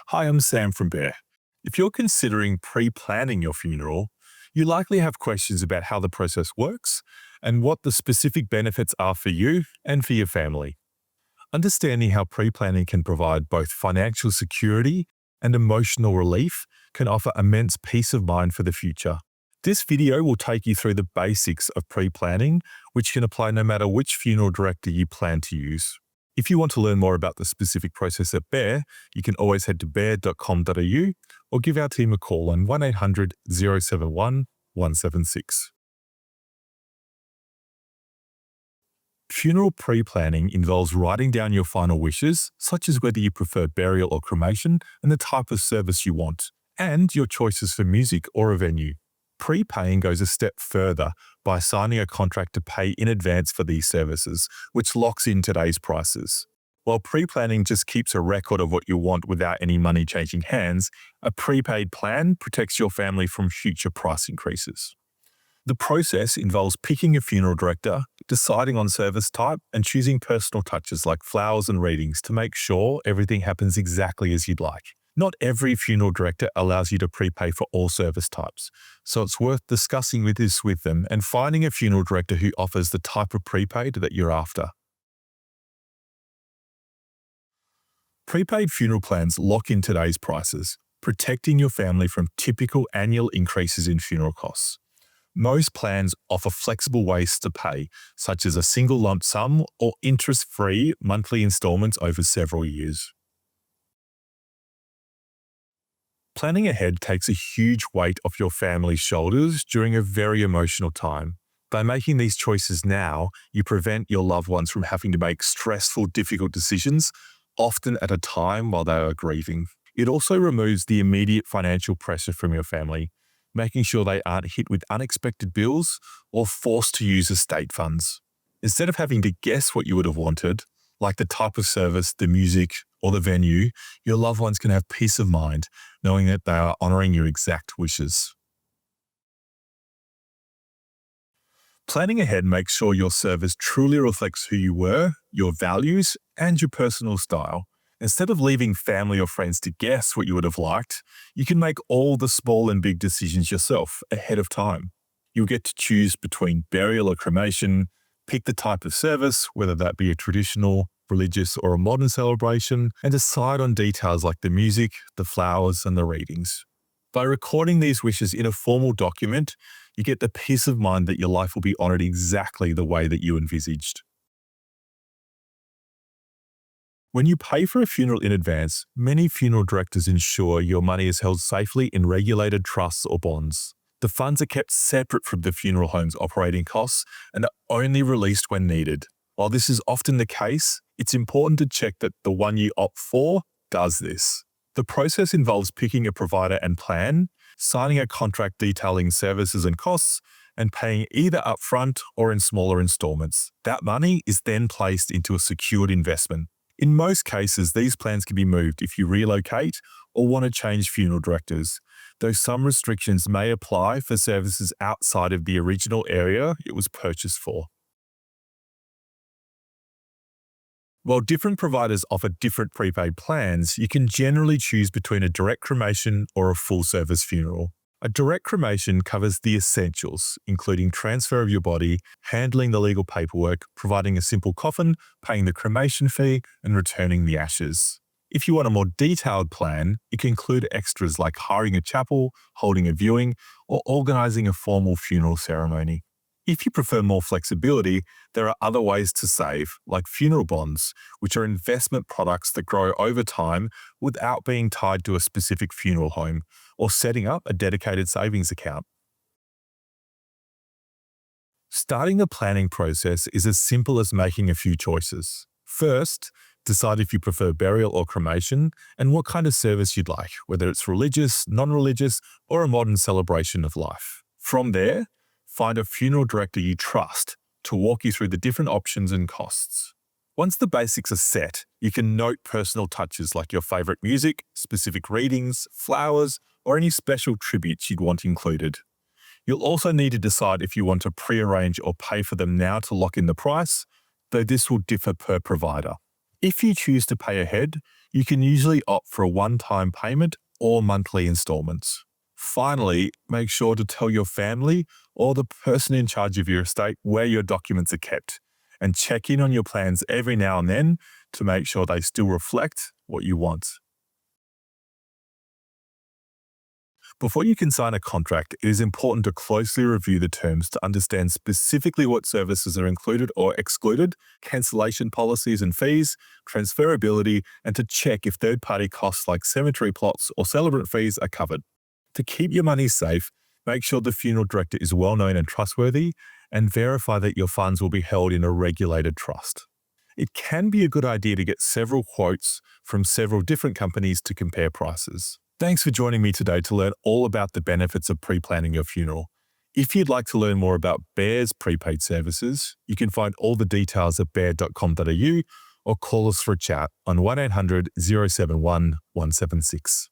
Hi, I'm Sam from Bear. If you're considering pre-planning your funeral, you likely have questions about how the process works and what the specific benefits are for you and for your family. Understanding how pre-planning can provide both financial security and emotional relief can offer immense peace of mind for the future. This video will take you through the basics of pre-planning, which can apply no matter which funeral director you plan to use. If you want to learn more about the specific process at Bear, you can always head to bear.com.au or give our team a call on 1800 071 176. Funeral pre-planning involves writing down your final wishes, such as whether you prefer burial or cremation and the type of service you want, and your choices for music or a venue. Prepaying goes a step further by signing a contract to pay in advance for these services, which locks in today's prices. While pre-planning just keeps a record of what you want without any money changing hands, a prepaid plan protects your family from future price increases. The process involves picking a funeral director, deciding on service type, and choosing personal touches like flowers and readings to make sure everything happens exactly as you'd like. Not every funeral director allows you to prepay for all service types, so it's worth discussing this with them and finding a funeral director who offers the type of prepaid that you're after. Prepaid funeral plans lock in today's prices, protecting your family from typical annual increases in funeral costs. Most plans offer flexible ways to pay, such as a single lump sum or interest-free monthly installments over several years. Planning ahead takes a huge weight off your family's shoulders during a very emotional time. By making these choices now, you prevent your loved ones from having to make stressful, difficult decisions, often at a time while they are grieving. It also removes the immediate financial pressure from your family, making sure they aren't hit with unexpected bills or forced to use estate funds. Instead of having to guess what you would have wanted, like the type of service, the music, or the venue, your loved ones can have peace of mind knowing that they are honouring your exact wishes. Planning ahead makes sure your service truly reflects who you were, your values, and your personal style. Instead of leaving family or friends to guess what you would have liked, you can make all the small and big decisions yourself ahead of time. You'll get to choose between burial or cremation, pick the type of service, whether that be a traditional, religious, or a modern celebration, and decide on details like the music, the flowers, and the readings. By recording these wishes in a formal document, you get the peace of mind that your life will be honoured exactly the way that you envisaged. When you pay for a funeral in advance, many funeral directors ensure your money is held safely in regulated trusts or bonds. The funds are kept separate from the funeral home's operating costs and are only released when needed. While this is often the case, it's important to check that the one you opt for does this. The process involves picking a provider and plan, signing a contract detailing services and costs, and paying either upfront or in smaller installments. That money is then placed into a secured investment. In most cases, these plans can be moved if you relocate or want to change funeral directors, though some restrictions may apply for services outside of the original area it was purchased for. While different providers offer different prepaid plans, you can generally choose between a direct cremation or a full-service funeral. A direct cremation covers the essentials, including transfer of your body, handling the legal paperwork, providing a simple coffin, paying the cremation fee, and returning the ashes. If you want a more detailed plan, it can include extras like hiring a chapel, holding a viewing, or organising a formal funeral ceremony. If you prefer more flexibility, there are other ways to save, like funeral bonds, which are investment products that grow over time without being tied to a specific funeral home, or setting up a dedicated savings account. Starting the planning process is as simple as making a few choices. First, decide if you prefer burial or cremation and what kind of service you'd like, whether it's religious, non-religious, or a modern celebration of life. From there, find a funeral director you trust to walk you through the different options and costs. Once the basics are set, you can note personal touches like your favourite music, specific readings, flowers, or any special tributes you'd want included. You'll also need to decide if you want to pre-arrange or pay for them now to lock in the price, though this will differ per provider. If you choose to pay ahead, you can usually opt for a one-time payment or monthly installments. Finally, make sure to tell your family or the person in charge of your estate where your documents are kept, and check in on your plans every now and then to make sure they still reflect what you want. Before you can sign a contract, it is important to closely review the terms to understand specifically what services are included or excluded, cancellation policies and fees, transferability, and to check if third-party costs like cemetery plots or celebrant fees are covered. To keep your money safe, make sure the funeral director is well-known and trustworthy, and verify that your funds will be held in a regulated trust. It can be a good idea to get several quotes from several different companies to compare prices. Thanks for joining me today to learn all about the benefits of pre-planning your funeral. If you'd like to learn more about Bear's prepaid services, you can find all the details at bear.com.au or call us for a chat on 1800 071 176.